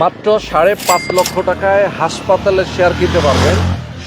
মাত্র 5.5 লক্ষ টাকায় হাসপাতালের শেয়ার কিনতে পারবেন,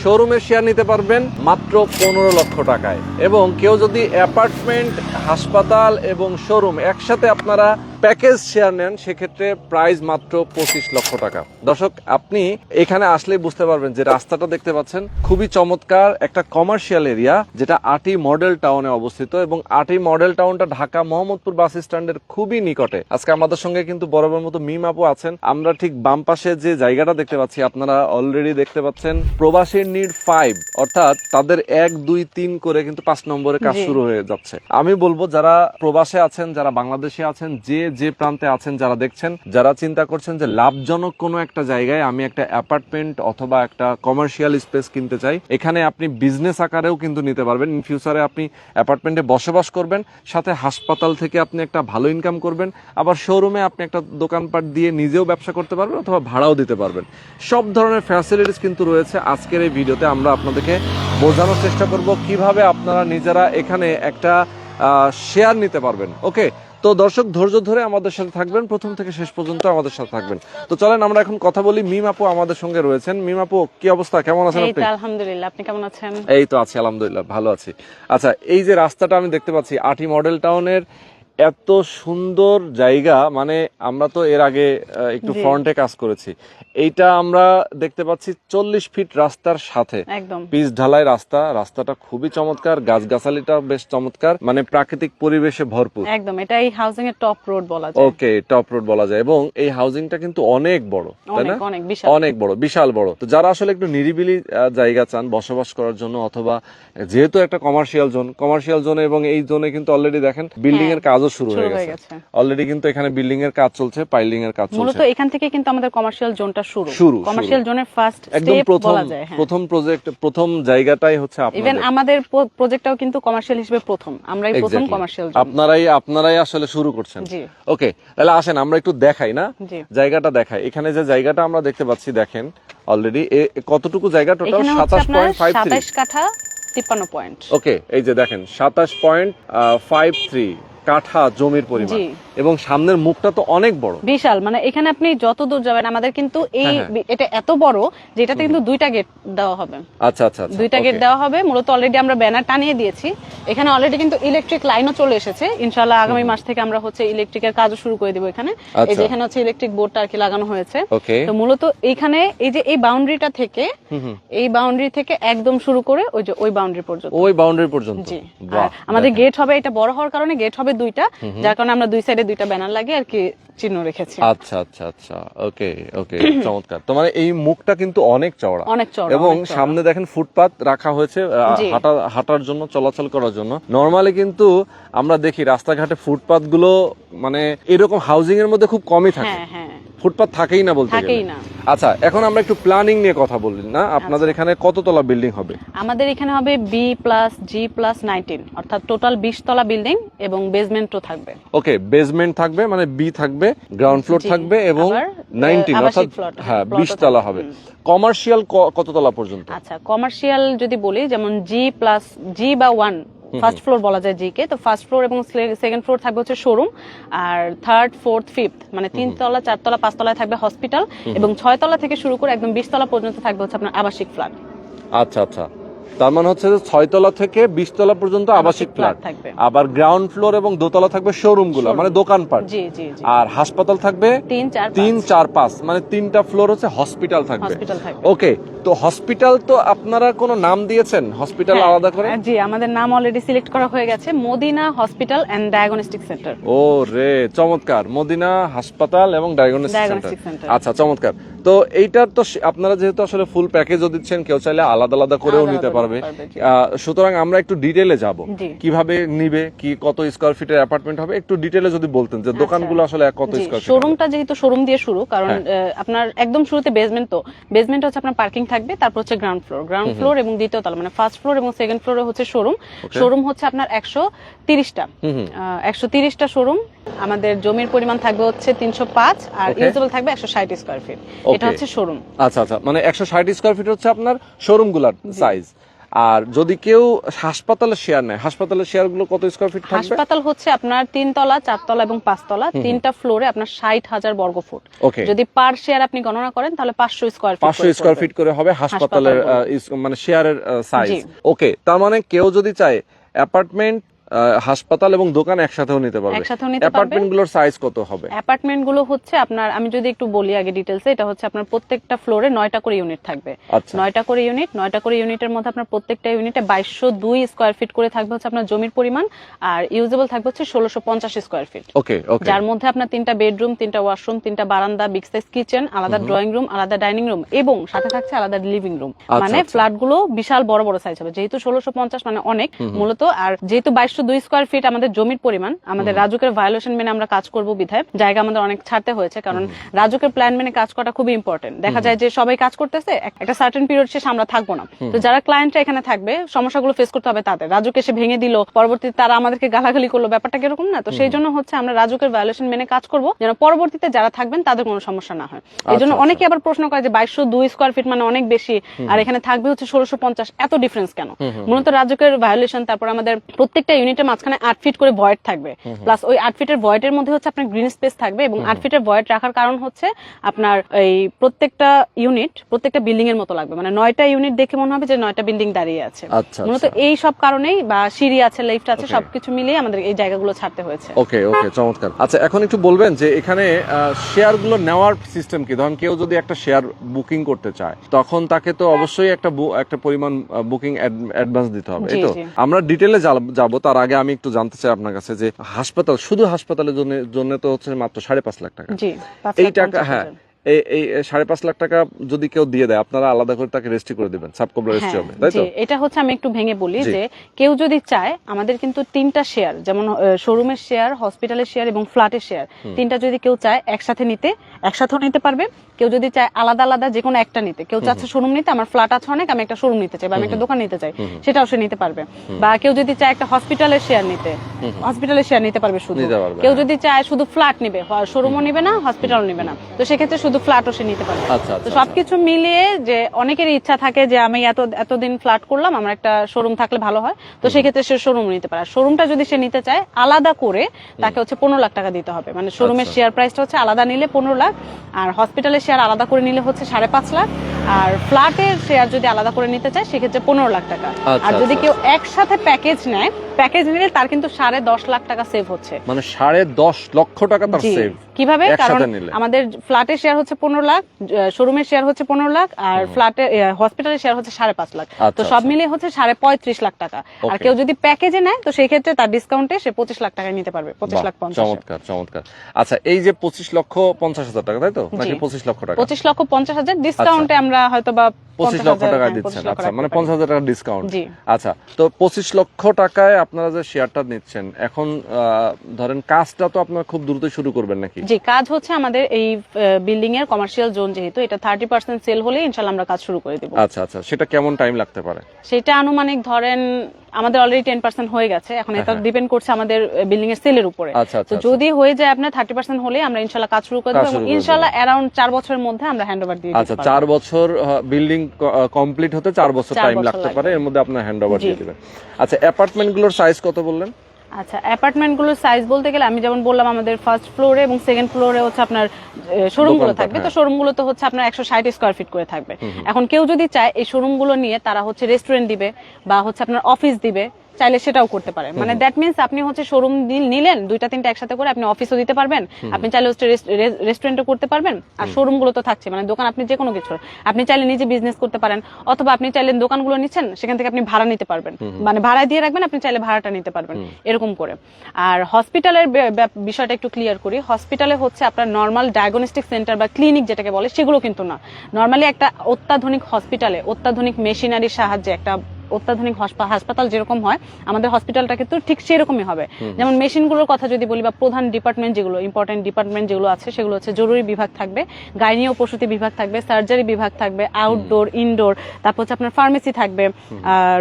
শোরুমের শেয়ার নিতে পারবেন মাত্র 15 লক্ষ টাকায়। এবং কেউ যদি অ্যাপার্টমেন্ট, হাসপাতাল এবং শোরুম একসাথে আপনারা প্যাকেজ শেয়ার নেন, সেক্ষেত্রে প্রাইস মাত্র 25 লক্ষ টাকা। দর্শক, আপনি এখানে আসলেই বুঝতে পারবেন যে রাস্তাটা দেখতে পাচ্ছেন খুবই চমৎকার একটা কমার্শিয়াল এরিয়া, যেটা আটি মডেল টাউনে অবস্থিত। এবং আটি মডেল টাউনটা ঢাকা মোহাম্মদপুর বাস স্ট্যান্ডের খুবই নিকটে। আজকে আমাদের সঙ্গে কিন্তু বরাবর মতো মিম আপু আছেন। আমরা ঠিক বাম পাশে যে জায়গাটা দেখতে পাচ্ছি, আপনারা অলরেডি দেখতে পাচ্ছেন প্রবাসীর নিড 5, অর্থাৎ তাদের 1, 2, 3 করে কিন্তু 5 নম্বরে কাজ শুরু হয়ে যাচ্ছে। আমি বলবো যারা প্রবাসে আছেন, যারা বাংলাদেশে আছেন, যে প্রান্তে আছেন, যারা দেখছেন, যারা চিন্তা করছেন যে লাভজনক কোনো একটা জায়গায় আমি একটা অ্যাপার্টমেন্ট অথবা একটা কমার্শিয়াল স্পেস কিনতে চাই, এখানে আপনি বিজনেস আকারেও কিন্তু নিতে পারবেন। ইন ফিউচারে আপনি অ্যাপার্টমেন্টে বসবাস করবেন, সাথে হাসপাতাল থেকে আপনি একটা ভালো ইনকাম করবেন, আবার শোরুমে আপনি একটা দোকানপাট দিয়ে নিজেও ব্যবসা করতে পারবেন অথবা ভাড়াও দিতে পারবেন। সব ধরনের ফ্যাসিলিটিস কিন্তু রয়েছে। আজকের এই ভিডিওতে আমরা আপনাদেরকে বোঝানোর চেষ্টা করব কিভাবে আপনারা নিজেরা এখানে একটা শেয়ার নিতে পারবেন। ওকে, তো দর্শক ধৈর্য ধরে আমাদের সাথে থাকবেন, প্রথম থেকে শেষ পর্যন্ত আমাদের সাথে থাকবেন। তো চলেন আমরা এখন কথা বলি। মিম আপু আমাদের সঙ্গে রয়েছেন। মিম আপু, কি অবস্থা, কেমন আছেন আপনি? আলহামদুলিল্লাহ, আপনি কেমন আছেন? এই তো আছি, আলহামদুলিল্লাহ ভালো আছি। আচ্ছা, এই যে রাস্তাটা আমি দেখতে পাচ্ছি আটি মডেল টাউনের, এত সুন্দর জায়গা, মানে আমরা তো এর আগে একটু ফ্রন্টে কাজ করেছি। এইটা আমরা দেখতে পাচ্ছি 40 ফিট রাস্তার সাথে একদম পিচ ঢালাই রাস্তা। রাস্তাটা খুবই চমৎকার, গাছগাছালিটা বেশ চমৎকার, মানে প্রাকৃতিক পরিবেশে ভরপুর। একদম, এটা এই হাউজিং এর টপ রোড বলা যায়। ওকে, টপ রোড বলা যায়। এবং এই হাউজিংটা কিন্তু অনেক বড়, তাই না? অনেক বড়, বিশাল বড়। তো যারা আসলে একটু নিরিবিলি জায়গা চান বসবাস করার জন্য, অথবা যেহেতু একটা কমার্শিয়াল জোনে, এবং এই জোনে কিন্তু অলরেডি দেখেন বিল্ডিং এর কাজও শুরু হয়ে গেছে। অলরেডি কিন্তু এখানে বিল্ডিং এর কাজ চলছে, পাইলিং এর কাজ চলছে। মূলত এখান থেকে কিন্তু আমাদের কমার্শিয়াল জোনটা শুরু। কমার্শিয়াল জোনের ফার্স্ট স্টেপ বলা যায়। প্রথম প্রজেক্ট, প্রথম জায়গাটাই হচ্ছে আপনাদের। ইভেন আমাদের প্রজেক্টটাও কিন্তু কমার্শিয়াল হিসেবে প্রথম, আমরাই প্রথম কমার্শিয়াল জোন। আপনারাই আসলে শুরু করছেন। ওকে, তাহলে আসেন আমরা একটু দেখাই না, জায়গাটা দেখাই। এখানে যে জায়গাটা আমরা দেখতে পাচ্ছি, দেখেন অলরেডি কতটুকু জায়গা টোটাল? 27.53 কাঠা, 53 পয়েন্ট। ওকে, এই যে দেখেন 27.53 কাঠা জমির পরিমাণ, এবং সামনের মুখটা তো অনেক বড়, বিশাল। মানে এখানে আপনি যত দূর যাবেন, আমাদের কিন্তু এটা এত বড় যে এটাতে কিন্তু 2টা গেট দেওয়া হবে। আচ্ছা, 2টা গেট দেওয়া হবে। মূলত অলরেডি আমরা ব্যানার টানিয়ে দিয়েছি। এখানে অলরেডি কিন্তু ইলেকট্রিক লাইনও চলে এসেছে। ইনশাআল্লাহ আগামী মাস থেকে আমরা হচ্ছে ইলেকট্রিকের কাজও শুরু করে দেব এখানে। এই যে এখানে হচ্ছে ইলেকট্রিক বোর্ডটা আর কি লাগানো হয়েছে। তো মূলত এইখানে এই যে এই বাউন্ডারিটা থেকে, এই বাউন্ডারি থেকে একদম শুরু করে ওই যে ওই বাউন্ডারি পর্যন্ত। জি, আমাদের গেট হবে, এটা বড় হওয়ার কারণে গেট হবে 2টা, যার কারণে আমরা 2 সাইডে 2টা ব্যানার লাগিয়ে আর কি চিহ্ন রেখেছি। আচ্ছা, ওকে, চমৎকার। তো মানে এই মুখটা কিন্তু অনেক চওড়া, এবং সামনে দেখেন ফুটপাত রাখা হয়েছে হাঁটার জন্য, চলাচল করার জন্য। নরমালি কিন্তু আমরা দেখি রাস্তাঘাটে ফুটপাত গুলো মানে এরকম হাউজিং এর মধ্যে খুব কমই থাকে, ফুটপাত থাকেই না বলতে গেলে। আচ্ছা, এখন আমরা একটু প্ল্যানিং নিয়ে কথা বলি না। আপনাদের এখানে কততলা বিল্ডিং হবে? আমাদের এখানে হবে B+G+19, অর্থাৎ টোটাল 20 তলা বিল্ডিং, এবং বেসমেন্টও থাকবে। ওকে, বেসমেন্ট থাকবে, মানে বি থাকবে, গ্রাউন্ড ফ্লোর থাকবে, এবং 19 অর্থাৎ 20 তলা হবে। কমার্শিয়াল কততলা পর্যন্ত? আচ্ছা, কমার্শিয়াল যদি বলি, যেমন G বা 1 ফার্স্ট ফ্লোর বলা যায় জি কে। তো ফার্স্ট ফ্লোর এবং সেকেন্ড ফ্লোর থাকবে হচ্ছে শোরুম, আর থার্ড, ফোর্থ, ফিফথ মানে 3 তলা, 4 তলা, 5 তলায় থাকবে হসপিটাল, এবং 6 তলা থেকে শুরু করে একদম 20 তলা পর্যন্ত থাকবে হচ্ছে আপনার আবাসিক ফ্ল্যাট। আচ্ছা, তার মানে হচ্ছে যে 6 তলা থেকে 20 তলা পর্যন্ত আবাসিক ফ্ল্যাট থাকবে, আবার গ্রাউন্ড ফ্লোর এবং দোতলা থাকবে শোরুম গুলো, মানে দোকানপাট। আর হাসপাতাল থাকবে 3, 4, 5, মানে 3টা ফ্লোর হচ্ছে হসপিটাল থাকবে। ওকে, তো হসপিটাল তো আপনারা কোনো নাম দিয়েছেন হসপিটাল আলাদা করে? জি, আমাদের নাম অলরেডি সিলেক্ট করা হয়ে গেছে, Madina hospital and diagnostic centre. ও রে, চমৎকার, মদিনা হাসপাতাল এবং ডায়াগনস্টিক সেন্টার। আচ্ছা, চমৎকার। তো এইটার তো আপনারা যেহেতু আসলে ফুল প্যাকেজও দিচ্ছেন, কেউ চাইলে আলাদা আলাদা করেও নিতে পারবে। সুতরাং আমরা একটু ডিটেইলে যাব, কিভাবে নিবে, কি কত স্কয়ার ফিটের অ্যাপার্টমেন্ট হবে, একটু ডিটেইলে যদি বলতেন যে দোকানগুলো আসলে কত স্কয়ার ফিট। শোরুমটা যেহেতু শোরুম দিয়ে শুরু, কারণ আপনার একদম শুরুতে বেসমেন্ট হচ্ছে আপনার পার্কিং থাকবে, তারপর হচ্ছে গ্রাউন্ড ফ্লোর এবং দ্বিতীয় তলা, মানে ফার্স্ট ফ্লোর এবং সেকেন্ড ফ্লোরে হচ্ছে শোরুম হচ্ছে আপনার 130টা শোরুম। আমাদের জমির পরিমাণ থাকবে হচ্ছে 305, আর ইউজেবল থাকবে 160 স্কয়ার ফিট। এটা হচ্ছে শোরুম। আচ্ছা, মানে 160 স্কয়ার ফিট হচ্ছে আপনার শোরুমগুলোর সাইজ। আর যদি কেউ হাসপাতালের শেয়ার নেয়, হাসপাতালের শেয়ার গুলো কত স্কয়ার ফিট থাকবে? হাসপাতাল হচ্ছে আপনার 3 তলা 4 তলা এবং 5 তলা, 3টা ফ্লোরে আপনার 60,000 বর্গ ফুট। যদি পার শেয়ার আপনি গণনা করেন তাহলে 500 স্কয়ার ফিট, 500 স্কয়ার ফিট করে হবে হাসপাতালের মানে শেয়ারের সাইজ। ওকে, তার মানে কেউ যদি চায় অ্যাপার্টমেন্ট, হাসপাতাল এবং দোকান একসাথেও নিতে পারবে। অ্যাপার্টমেন্ট গুলোর সাইজ কত হবে? অ্যাপার্টমেন্ট গুলো হচ্ছে আপনার, আমি যদি একটু বলি আগে ডিটেইলসে, এটা হচ্ছে আপনার প্রত্যেকটা ফ্লোরে 9টা করে ইউনিট থাকবে। 9টা করে ইউনিট, 9টা করে ইউনিটের মধ্যে আপনার প্রত্যেকটা ইউনিটে 2202 স্কয়ার ফিট করে থাকবে হচ্ছে আপনার জমির পরিমাণ, আর ইউজেবল থাকবে হচ্ছে 1650 স্কয়ার ফিট। ওকে, যার মধ্যে আপনার 3টা বেডরুম, 3টা ওয়াশরুম, 3টা বারান্দা, বিগ সাইজ কিচেন, আলাদা ড্রয়িং রুম, আলাদা ডাইনিং রুম এবং সাথে থাকছে আলাদা লিভিং রুম। মানে ফ্ল্যাট গুলো বিশাল বড় বড় সাইজ হবে, যেহেতু 1650 মানে অনেক মূলত। আর যেহেতু 2202 স্কয়ার ফিট আমাদের জমির পরিমাণ, আমাদের রাজুকের ভায়োলেশন মেনে আমরা কাজ করব বিধায় জায়গা আমাদের অনেক ছাড়তে হয়েছে, কারণ রাজুকের প্ল্যান মেনে কাজ করাটা খুবই ইম্পর্টেন্ট। দেখা যায় যে সবাই কাজ করতেছে, একটা সার্টেন পিরিয়ড শেষে আমরা থাকবো না, তো যারা ক্লায়েন্টরা এখানে থাকবে সমস্যাগুলো ফেস করতে হবে তাদের। রাজুকে এসে ভেঙে দিল, পরবর্তীতে তারা আমাদেরকে গালাগালি করলো, ব্যাপারটা কিরকম না? তো সেই জন্য হচ্ছে আমরা রাজুকের ভায়োলেশন মেনে কাজ করব, যেন পরবর্তীতে যারা থাকবেন তাদের কোনো সমস্যা না হয়। এই জন্য অনেকে আবার প্রশ্ন করে যে 2202 স্কয়ার ফিট মানে অনেক বেশি, আর এখানে থাকবে হচ্ছে 1650, এত ডিফারেন্স কেন? মূলত রাজুকের ভায়োলেশন, তারপর আমাদের প্রত্যেকটা ইউনিটের মাঝখানে 8 ফিট করে ভয়েড থাকবে, প্লাস ওই 8 ফিটের ভয়েডের মধ্যে হচ্ছে আপনার গ্রিন স্পেস থাকবে, এবং 8 ফিটের ভয়েড রাখার কারণ হচ্ছে আপনার এই প্রত্যেকটা ইউনিট প্রত্যেকটা বিল্ডিং এর মতো লাগবে, মানে 9টা ইউনিট দেখে মনে হবে যে 9টা বিল্ডিং দাঁড়িয়ে আছে। মূলত এই সব কারণেই, বা সিঁড়ি আছে, লিফট আছে, সবকিছু মিলিয়ে আমাদের এই জায়গাগুলো ছাড়তে হয়েছে। ওকে ওকে, চমৎকার। আচ্ছা, এখন একটু বলবেন যে এখানে শেয়ার গুলো নেওয়ার সিস্টেম কি? ধরুন কেউ যদি একটা শেয়ার বুকিং করতে চায়, তখন তাকে তো অবশ্যই একটা পরিমাণ বুকিং অ্যাডভান্স দিতে হবে, এই তো? আমরা ডিটেইলে যাব, তার আগে আমি একটু জানতে চাই আপনার কাছে যে হাসপাতাল, শুধু হাসপাতালের জন্য তো হচ্ছে মাত্র 5.5 লাখ টাকা। এই টাকা, হ্যাঁ, এই 5.5 লাখ টাকা যদি কেউ দিয়ে দেয়, আপনারা আলাদা করে তাকে রেজিস্ট্রি করে দিবেন, সাবকবলা রেজিস্ট্রি হবে, তাই তো? এটা হচ্ছে আমি একটু ভেঙে বলি যে কেউ যদি চায়, আমাদের কিন্তু 3টা শেয়ার, যেমন শোরুমের শেয়ার, হসপিটালের শেয়ার এবং ফ্ল্যাটের শেয়ার, 3টা যদি কেউ চায় একসাথে নিতে, একসাথেও নিতে পারবে। কেউ যদি চায় আলাদা আলাদা যে কোনো একটা নিতে, কেউ চাচ্ছে শোরুম নিতে, আমার ফ্ল্যাট আছে অনেক, আমি একটা শোরুম নিতে চাই বা আমি একটা দোকান নিতে চাই, সেটাও সে নিতে পারবে। বা কেউ যদি চায় একটা হসপিটালের শেয়ার নিতে, হসপিটালের শেয়ার নিতে পারবে শুধু। কেউ যদি চায় শুধু ফ্ল্যাট নিবে, শোরুমও নিবে না, হসপিটালও নিবে না, তো সেক্ষেত্রে শুধু ফ্ল্যাটও সে নিতে পারবে। তো সবকিছু মিলিয়ে যে অনেকেরই ইচ্ছা থাকে যে আমি এতদিন ফ্ল্যাট করলাম, আমার একটা শোরুম থাকলে ভালো হয়, তো সেক্ষেত্রে সে শোরুম নিতে পারে। শোরুমটা যদি সে নিতে চায় আলাদা করে, তাকে হচ্ছে 15 লাখ টাকা দিতে হবে। মানে শোরুমের শেয়ার প্রাইসটা হচ্ছে আলাদা নিলে 15 লাখ, আর হসপিটালের শেয়ার আলাদা করে নিলে হচ্ছে 5.5 লাখ, আর ফ্ল্যাটের শেয়ার যদি আলাদা করে নিতে চায় সেক্ষেত্রে 15 লাখ টাকা। আর যদি কেউ একসাথে প্যাকেজ নেয়, প্যাকেজ নিলে তার কিন্তু 10.5 লাখ টাকা সেভ হচ্ছে। মানে 10.5 লক্ষ টাকা তার সেভ কিভাবে? কারণ আমাদের ফ্ল্যাটের শেয়ার হচ্ছে 15 লাখ, শোরুমের শেয়ার হচ্ছে 15 লাখ, আর ফ্ল্যাটে হসপিটালের শেয়ার হচ্ছে 5.5 লাখ, তো সব মিলিয়ে হচ্ছে 35.5 লাখ টাকা। আর কেউ যদি প্যাকেজে নেয়, তো সেই ক্ষেত্রে তার ডিসকাউন্টে সে 25 লাখ টাকায় নিতে পারবে, 25 লাখ 50। চমৎকার চমৎকার। আচ্ছা, এই যে 25,50,000 টাকা, তাই তো? নাকি 25 লক্ষ টাকা? 25,50,000 ডিসকাউন্টে আমরা হয়তো বা 25 লক্ষ টাকা দিচ্ছেন। আচ্ছা, মানে 50,000 টাকা ডিসকাউন্ট। আচ্ছা, তো 25 লক্ষ টাকায় আপনারা যে শেয়ারটা নিচ্ছেন, এখন ধরেন কাজটা তো আপনারা খুব দ্রুতই শুরু করবেন নাকি? জি, কাজ হচ্ছে আমাদের এই বিল্ডিং এর কমার্শিয়াল জোন, যেহেতু এটা 30% সেল হলে ইনশাআল্লাহ আমরা কাজ শুরু করে দেব। আচ্ছা আচ্ছা, সেটা কেমন টাইম লাগতে পারে? সেটা আনুমানিক ধরেন আমাদের অলরেডি 10% হয়ে গেছে, এখন এটা ডিপেন্ড করছে আমাদের বিল্ডিং এর সেলের উপরে। তো যদি হয়ে যায় আপনার 30% হলে আমরা ইনশাআল্লাহ কাজ শুরু করে দেব, এবং ইনশাআল্লাহ অ্যারাউন্ড 4 বছরের মধ্যে আমরা হ্যান্ডওভার দিয়ে দেব। আচ্ছা, 4 বছর বিল্ডিং কমপ্লিট হতে 4 বছর টাইম লাগতে পারে, এর মধ্যে আপনারা হ্যান্ডওভার দিয়ে দিবেন। আচ্ছা, অ্যাপার্টমেন্ট গুলোর সাইজ কত বললেন? আচ্ছা, অ্যাপার্টমেন্ট গুলোর সাইজ বলতে গেলে আমি যেমন বললাম, আমাদের ফার্স্ট ফ্লোরে এবং সেকেন্ড ফ্লোরে হচ্ছে আপনার শোরুম গুলো থাকবে, তো শোরুম গুলো তো হচ্ছে আপনার 160 স্কয়ার ফিট করে থাকবে। এখন কেউ যদি চায় এই শোরুম গুলো নিয়ে তারা হচ্ছে রেস্টুরেন্ট দিবে বা হচ্ছে আপনার অফিস দিবে, চাইলে সেটাও করতে পারে। মানে দ্যাট মিন্স আপনি হচ্ছে শোরুম নিলেন 2টা 3টা একসাথে করে, আপনি অফিসও দিতে পারবেন, আপনি চাইলে হচ্ছে রেস্টুরেন্টও করতে পারবেন, আর শোরুম গুলো তো থাকছে, মানে দোকান আপনি যে কোনো কিছু, আপনি চাইলে নিজে বিজনেস করতে পারেন, অথবা আপনি চাইলে দোকানগুলো নিচ্ছেন সেখান থেকে আপনি ভাড়া নিতে পারবেন, মানে ভাড়া দিয়ে রাখবেন, আপনি চাইলে ভাড়াটা নিতে পারবেন, এরকম করে। আর হসপিটালের বিষয়টা একটু ক্লিয়ার করি। হসপিটালে হচ্ছে আপনার নর্মাল ডায়াগনস্টিক সেন্টার বা ক্লিনিক যেটাকে বলে, সেগুলো কিন্তু না। নর্মালি একটা অত্যাধুনিক হসপিটালে অত্যাধুনিক মেশিনারির সাহায্যে একটা অত্যাধুনিক হাসপাতাল যেরকম হয়, আমাদের হসপিটালটা কিন্তু ঠিক সেরকমই হবে। যেমন মেশিনগুলোর কথা যদি বলি, বা প্রধান ডিপার্টমেন্ট যেগুলো, ইম্পর্টেন্ট ডিপার্টমেন্ট যেগুলো আছে, সেগুলো হচ্ছে জরুরি বিভাগ থাকবে, গাইনি ও প্রসূতি বিভাগ থাকবে, সার্জারি বিভাগ থাকবে, আউটডোর, ইনডোর, তারপর হচ্ছে আপনার ফার্মেসি থাকবে,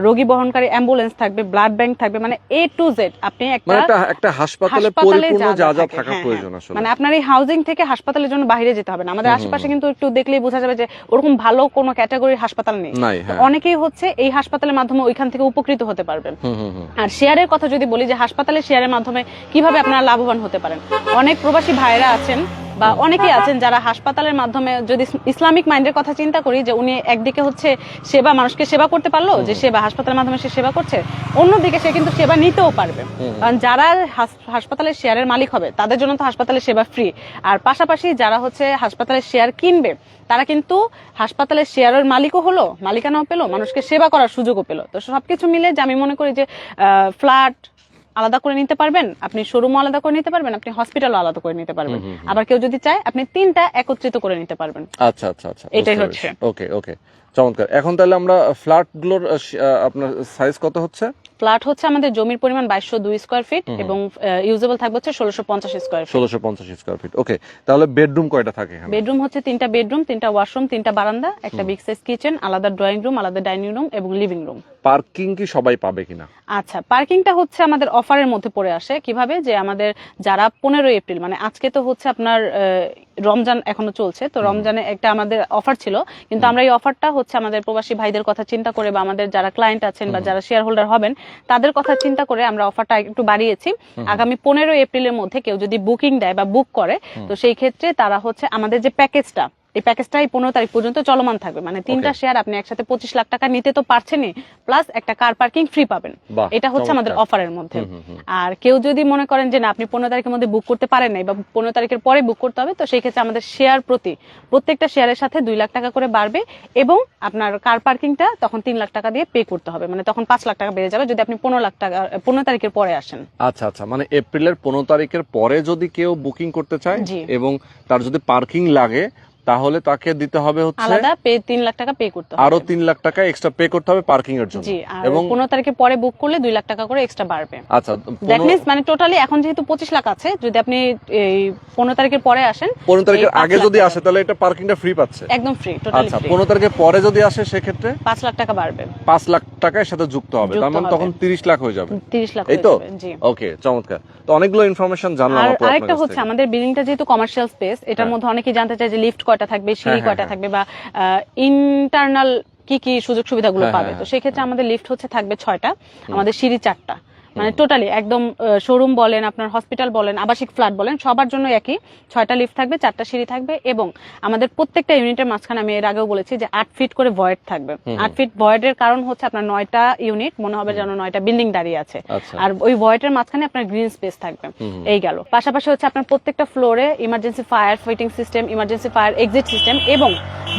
রোগী বহনকারী অ্যাম্বুলেন্স থাকবে, ব্লাড ব্যাংক থাকবে, মানে A to Z আপনি একটা হাসপাতালে পরিপূর্ণ যা যা থাকা প্রয়োজন আসলে। মানে আপনার এই হাউজিং থেকে হাসপাতালের জন্য বাইরে যেতে হবে না। আমাদের আশেপাশে কিন্তু একটু দেখলেই বোঝা যাবে যে ওরকম ভালো কোনো ক্যাটাগরির হাসপাতাল নেই। অনেকেই হচ্ছে এই হাসপাতালে মাধ্যমে ওইখান থেকে উপকৃত হতে পারবেন। আর শেয়ারের কথা যদি বলি যে হাসপাতালের শেয়ারের মাধ্যমে কিভাবে আপনারা লাভবান হতে পারেন, অনেক প্রবাসী ভাইরা আছেন বা অনেকেই আছেন যারা হাসপাতালের মাধ্যমে, যদি ইসলামিক মাইন্ডের কথা চিন্তা করি যে উনি একদিকে হচ্ছে সেবা, মানুষকে সেবা করতে পারলো, যে সেবা হাসপাতালের মাধ্যমে সে সেবা করছে, অন্যদিকে সে কিন্তু সেবা নিতেও পারবে। কারণ যারা হাসপাতালের শেয়ারের মালিক হবে তাদের জন্য তো হাসপাতালের সেবা ফ্রি, আর পাশাপাশি যারা হচ্ছে হাসপাতালের শেয়ার কিনবে তারা কিন্তু হাসপাতালের শেয়ারের মালিকও হলো, মালিকানাও পেলো, মানুষকে সেবা করার সুযোগও পেলো। তো সবকিছু মিলে যে আমি মনে করি যে ফ্ল্যাট আলাদা করে নিতে পারবেন, আপনি শোরুমও আলাদা করে নিতে পারবেন, আপনি হসপিটালও আলাদা করে নিতে পারবেন, আবার কেউ যদি চায় আপনি তিনটা একত্রিত করে নিতে পারবেন। আচ্ছা আচ্ছা আচ্ছা, এটাই হচ্ছে। ওকে ওকে, চমৎকার। এখন তাহলে আমরা ফ্ল্যাট গুলোর আপনার সাইজ কত হচ্ছে? ফ্ল্যাট হচ্ছে আমাদের জমির পরিমাণ 2202 স্কয়ার ফিট এবং ইউজেবল থাকবে হচ্ছে 1650 square feet. 1650 square feet. Okay, তাহলে বেডরুম কয়টা থাকে এখানে? বেডরুম হচ্ছে 3টা বেডরুম, 3টা ওয়াশরুম, 3টা বারান্দা, একটা বিগ সাইজ কিচেন, আলাদা ড্রয়িং রুম, আলাদা ডাইনিং রুম এবং লিভিং রুম। পার্কিং কি সবাই পাবে কিনা? আচ্ছা, পার্কিংটা হচ্ছে আমাদের অফারের মধ্যে পড়ে আসে। কিভাবে যে আমাদের যারা 15 এপ্রিল, মানে আজকে তো হচ্ছে আপনার রমজান এখনো চলছে, তো রমজানে একটা আমাদের অফার ছিল, কিন্তু আমরা এই অফারটা হচ্ছে আমাদের প্রবাসী ভাইদের কথা চিন্তা করে বা আমাদের যারা ক্লায়েন্ট আছেন বা যারা শেয়ার হোল্ডার হবেন তাদের কথা চিন্তা করে আমরা অফারটা একটু বাড়িয়েছি। আগামী 15 এপ্রিলের মধ্যে কেউ যদি বুকিং দেয় বা বুক করে, তো সেই ক্ষেত্রে তারা হচ্ছে আমাদের যে প্যাকেজটা, এই প্যাকেজটাই 15 তারিখ পর্যন্ত চলমান থাকবে। মানে 3টা শেয়ার আপনি একসাথে 25 লাখ টাকা নিতে তো পারছেনই, প্লাস একটা কার পার্কিং ফ্রি পাবেন। এটা হচ্ছে আমাদের অফারের মধ্যে। আর কেউ যদি মনে করেন যে না আপনি 15 তারিখের মধ্যে বুক করতে পারেন নাই বা 15 তারিখের পরে বুক করতে হবে, তো সেই ক্ষেত্রে আমাদের শেয়ার প্রতি প্রত্যেকটা শেয়ারের সাথে 2 লাখ টাকা করে বাড়বে এবং আপনার কার পার্কিংটা তখন 3 লাখ টাকা দিয়ে পে করতে হবে। মানে তখন 5 লাখ টাকা বেড়ে যাবে যদি আপনি 15 তারিখের পরে আসেন। আচ্ছা আচ্ছা, মানে এপ্রিলের 15 তারিখের পরে যদি কেউ বুকিং করতে চায় এবং তার যদি পার্কিং লাগে তাহলে তাকে দিতে হবে হচ্ছে আলাদা 3 লাখ টাকা পে করতে হবে, আরো 3 লাখ টাকা এক্সট্রা পে করতে হবে পার্কিং এর জন্য। এবং 15 তারিখের পরে বুক করলে 2 লাখ টাকা করে এক্সট্রা বাড়বে। আচ্ছা, দ্যাট মিন্স মানে টোটালি এখন যেহেতু 25 লাখ আছে, যদি আপনি এই 15 তারিখের পরে আসেন, 15 তারিখের আগে যদি আসে তাহলে এটা পার্কিংটা ফ্রি পাচ্ছে, একদম ফ্রি, টোটালি আচ্ছা। ফ্রি। 15 তারিখের পরে যদি আসে সেক্ষেত্রে 5 লাখ টাকা বাড়বে, 5 লাখ টাকার সাথে যুক্ত হবে, তার মানে তখন 30 লাখ হয়ে যাবে। 30 লাখ এই তো? হয়ে যাবে, জি। ওকে, চমৎকার। তো অনেকগুলো ইনফরমেশন জানলাম আপু। আরেকটা হচ্ছে আমাদের বিল্ডিংটা যেহেতু কমার্শিয়াল স্পেস, এটার মধ্যে অনেকেই জানতে চায় যে লিফট কয়টা থাকবে, সিঁড়ি কয়টা থাকবে বা ইন্টারনাল কি কি সুযোগ সুবিধাগুলো পাবে। তো সেই ক্ষেত্রে আমাদের লিফট হচ্ছে থাকবে 6টা, আমাদের সিঁড়ি 4টা। মানে টোটালি একদম শোরুম বলেন, আপনার হসপিটাল বলেন, আবাসিক ফ্ল্যাট বলেন, সবার জন্য একই 6টা লিফট থাকবে, 4টা সিঁড়ি থাকবে এবং আমাদের প্রত্যেকটা ইউনিটের মাঝখানে আমি এর আগেও বলেছি যে 8 ফিট করে ভয়েড থাকবে। 8 ফিট ভয়েডের কারণ হচ্ছে আপনার 9টা ইউনিট, মনে হবে যেন 9টা বিল্ডিং দাঁড়িয়ে আছে, আর ওই ভয়েডের মাঝখানে আপনার গ্রিন স্পেস থাকবে। এই গেল। পাশাপাশি হচ্ছে আপনার প্রত্যেকটা ফ্লোরে emergency fire fighting system, emergency fire exit system এবং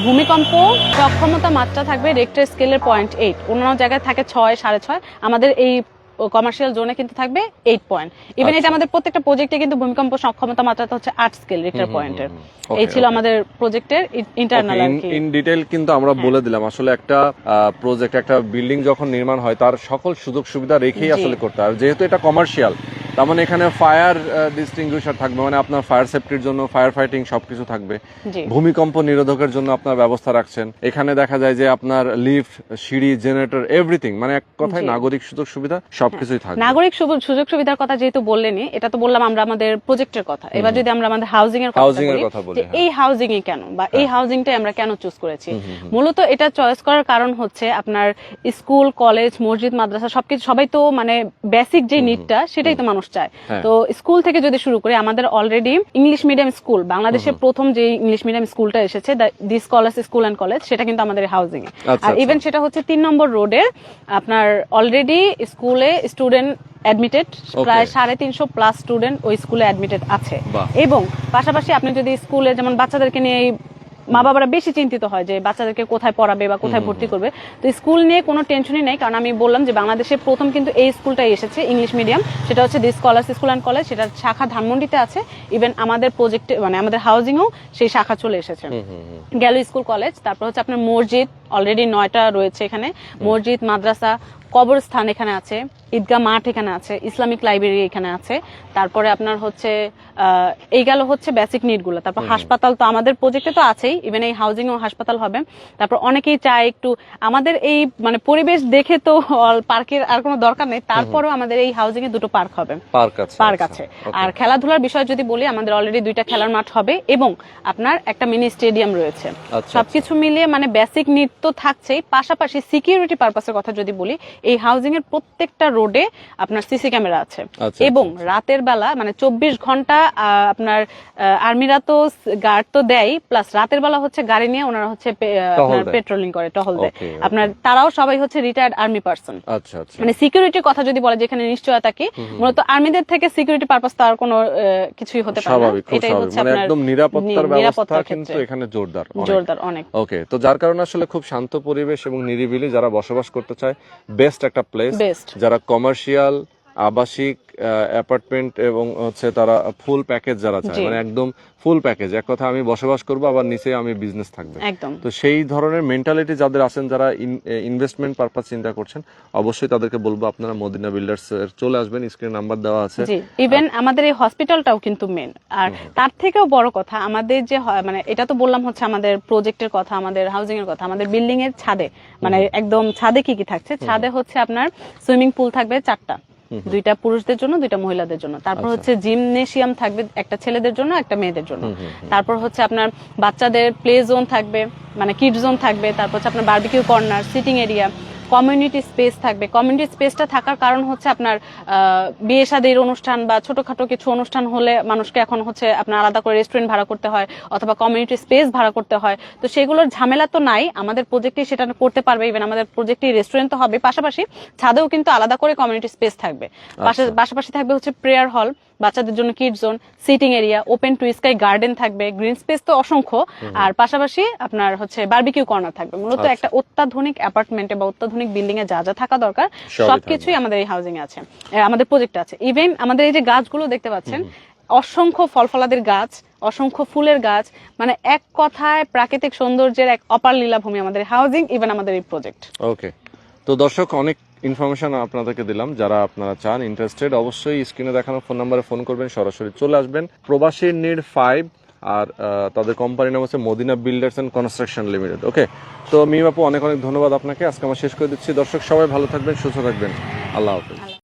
ভূমিকম্প সক্ষমতা মাত্রা থাকবে রেক্টার স্কেলের 0.8, অন্যান্য জায়গায় থাকে 6, 6.5, আমাদের এই কমার্শিয়াল জোনে কিন্তু থাকবে 8 পয়েন্ট। ইভেন এটা আমাদের প্রত্যেকটা প্রজেক্টে কিন্তু ভূমিকম্প সক্ষমতা মাত্রাটা হচ্ছে 8 স্কেল রিক্টার পয়েন্টের। এই ছিল আমাদের প্রজেক্টের ইন্টারনাল আর কি। ইন ডিটেইল কিন্তু আমরা বলে দিলাম আসলে একটা প্রজেক্ট, একটা বিল্ডিং যখন নির্মাণ হয় তার সকল সুযোগ সুবিধা রেখেই আসলে করতে হয়। যেহেতু এটা কমার্শিয়াল, তার মানে এখানে ফায়ার ডিস্টিংগুইশার থাকবে, মানে আপনার ফায়ার সেফটির জন্য ফায়ার ফাইটিং সবকিছু থাকবে। ভূমিকম্প নিরোধকের জন্য আপনার ব্যবস্থা রাখছেন। এখানে দেখা যায় যে আপনার লিফট, সিঁড়ি, জেনারেটর, এভরিথিং, মানে এক কথায় নাগরিক সুযোগ সুবিধা সবকিছুই থাকবে। নাগরিক সুযোগ সুবিধার কথা যেহেতু বললেনই, এটা তো বললাম আমরা আমাদের প্রজেক্টের কথা। এবার যদি আমরা আমাদের হাউজিং এর কথা বলি, যে এই হাউজিং এ কেন বা এই হাউজিংটাই আমরা কেন চুজ করেছি, মূলত এটা চয়েস করার কারণ হচ্ছে আপনার স্কুল, কলেজ, মসজিদ, মাদ্রাসা সবকিছু, সবাই তো মানে বেসিক যে নিডটা সেটাই তো মানুষ চায়। তো স্কুল থেকে যদি শুরু করি, আমাদের অলরেডি ইংলিশ মিডিয়াম স্কুল, বাংলাদেশের প্রথম যে ইংলিশ মিডিয়াম স্কুলটা এসেছে দি স্কলার্স স্কুল এন্ড কলেজ, সেটা কিন্তু আমাদের হাউজিং এ। আর ইভেন সেটা হচ্ছে 3 নম্বর রোডের আপনার অলরেডি স্কুলে স্টুডেন্ট অ্যাডমিটেড, প্রায় 350 প্লাস স্টুডেন্ট ওই স্কুলে অ্যাডমিটেড আছে। এবং পাশাপাশি আপনি যদি স্কুলে যেমন বাচ্চাদেরকে নিয়ে মা বাবারা বেশি চিন্তিত হয় যে বাচ্চাদেরকে কোথায় পড়াবে বা কোথায় ভর্তি করবে, তো স্কুল নিয়ে কোনো টেনশনই নেই। কারণ আমি বললাম যে বাংলাদেশের প্রথম কিন্তু এই স্কুলটাই এসেছে ইংলিশ মিডিয়াম, সেটা হচ্ছে দি স্কলার্স স্কুল অ্যান্ড কলেজ, সেটা শাখা ধানমন্ডিতে আছে। ইভেন আমাদের প্রজেক্টে মানে আমাদের হাউজিংও সেই শাখা চলে এসেছে। গেল স্কুল, কলেজ, তারপর হচ্ছে আপনার মসজিদ অলরেডি 9টা রয়েছে এখানে, মসজিদ, মাদ্রাসা, কবরস্থান এখানে আছে, ঈদগাহ মাঠ এখানে আছে, ইসলামিক লাইব্রেরি এখানে আছে, তারপরে আপনার হচ্ছে এই গেল হচ্ছে বেসিক নিড গুলো। তারপর হাসপাতাল তো আমাদের প্রজেক্টে তো আছেই, ইভেন এই হাউজিং ও হাসপাতাল হবে। তারপর অনেকেই চায় একটু আমাদের এই মানে পরিবেশ দেখে তো পার্কের আর কোনো দরকার নেই, তারপরেও আমাদের এই হাউজিং এ দুটো পার্ক হবে, পার্ক আছে। আর খেলাধুলার বিষয় যদি বলি, আমাদের অলরেডি 2টা খেলার মাঠ হবে এবং আপনার একটা মিনি স্টেডিয়াম রয়েছে। সবকিছু মিলিয়ে মানে বেসিক নিড তো থাকছেই, পাশাপাশি সিকিউরিটি পারপাসের কথা যদি বলি, এই হাউজিং এর প্রত্যেকটা রোডে আপনার সিসি ক্যামেরা আছে এবং রাতের বেলা মানে 24 ঘন্টা আপনার আর্মিরা তো গার্ড তো দেয়, প্লাস রাতের বেলা হচ্ছে গাড়ি নিয়ে ওনারা হচ্ছে আপনার পেট্রোলিং করে, টহল দেয় আপনার। তারাও সবাই হচ্ছে রিটায়ার্ড আর্মি পারসন। মানে সিকিউরিটির কথা যদি বলে, যেখানে নিশ্চয়তা কি, মূলত আর্মিদের থেকে সিকিউরিটি পারপাস তো আর কোনো কিছুই হতে পারে না। এটাই হচ্ছে আপনার একদম নিরাপত্তার ব্যবস্থা কিন্তু এখানে জোরদার অনেক। ওকে, তো যার কারণে আসলে খুব শান্ত পরিবেশ এবং নিরিবিলি, যারা বসবাস করতে চায় বেস্ট একটা প্লেস। যারা কমার্শিয়াল, আবাসিক, অ্যাপার্টমেন্ট এবং হচ্ছে তারা ফুল প্যাকেজ যারা চায়, মানে একদম ফুল প্যাকেজ, এক কথা আমি বসবাস করবো আবার নিচে আমি বিজনেস থাকবে, তো সেই ধরনের মেন্টালিটি যাদের আছেন, যারা ইনভেস্টমেন্ট পারপাস চিন্তা করছেন, অবশ্যই তাদেরকে বলবো আপনারা মদিনা বিল্ডার্স এর চলে আসবেন, স্ক্রিনে নাম্বার দেওয়া আছে। ইভেন আমাদের এই হসপিটালটাও কিন্তু মেন। আর তার থেকেও বড় কথা, আমাদের যে মানে এটা তো বললাম হচ্ছে আমাদের প্রজেক্টের কথা, আমাদের হাউজিং এর কথা, আমাদের বিল্ডিং এর ছাদে মানে একদম ছাদে কি কি থাকছে, ছাদে হচ্ছে আপনার সুইমিং পুল থাকবে 4টা, 2টা পুরুষদের জন্য, 2টা মহিলাদের জন্য। তারপর হচ্ছে জিমনেশিয়াম থাকবে, একটা ছেলেদের জন্য, একটা মেয়েদের জন্য। তারপর হচ্ছে আপনার বাচ্চাদের প্লে জোন থাকবে, মানে কিড জোন থাকবে। তারপর হচ্ছে আপনার barbecue corner, sitting area, community space থাকবে। কমিউনিটি স্পেসটা থাকার কারণ হচ্ছে আপনার বিয়ে শাদীর অনুষ্ঠান বা ছোটখাটো কিছু অনুষ্ঠান হলে মানুষকে এখন হচ্ছে আপনার আলাদা করে রেস্টুরেন্ট ভাড়া করতে হয় অথবা কমিউনিটি স্পেস ভাড়া করতে হয়, তো সেগুলোর ঝামেলা তো নাই, আমাদের প্রজেক্টে সেটা করতে পারবে। ইভেন আমাদের প্রজেক্টে রেস্টুরেন্ট তো হবে, পাশাপাশি ছাদেও কিন্তু আলাদা করে কমিউনিটি স্পেস থাকবে। পাশাপাশি থাকবে হচ্ছে প্রেয়ার হল, বাচ্চাদের জন্য kid zone, sitting area, open to sky garden থাকবে, গ্রিন স্পেস তো অসংখ্য, আর পাশাপাশি আপনার হচ্ছে বারবিকিউ কর্নার থাকবে। মূলত একটা অত্যাধুনিক অ্যাপার্টমেন্টে বা অত্যাধুনিক বিল্ডিং এ যা যা থাকা দরকার সবকিছুই আমাদের এই হাউজিং এ আছে, আমাদের প্রজেক্টে আছে। ইভেন আমাদের এই যে গাছগুলো দেখতে পাচ্ছেন, অসংখ্য ফল ফলাদের গাছ, অসংখ্য ফুলের গাছ, মানে এক কথায় প্রাকৃতিক সৌন্দর্যের এক অপার লীলাভূমি আমাদের হাউজিং, ইভেন আমাদের এই প্রজেক্ট। ওকে, তো দর্শক অনেক ইনফরমেশন আপনাদেরকে দিলাম, যারা আপনারা চান ইন্টারেস্টেড অবশ্যই স্ক্রিনে দেখানো ফোন নাম্বারে ফোন করবেন, সরাসরি চলে আসবেন। প্রবাসীর নিড 5 আর তাদের কোম্পানির নাম হচ্ছে Madina builders and construction limited. Okay, তো মিম আপু অনেক অনেক ধন্যবাদ আপনাকে, আজকে আমরা শেষ করে দিচ্ছি। দর্শক সবাই ভালো থাকবেন, সুস্থ থাকবেন, আল্লাহ হাফেজ।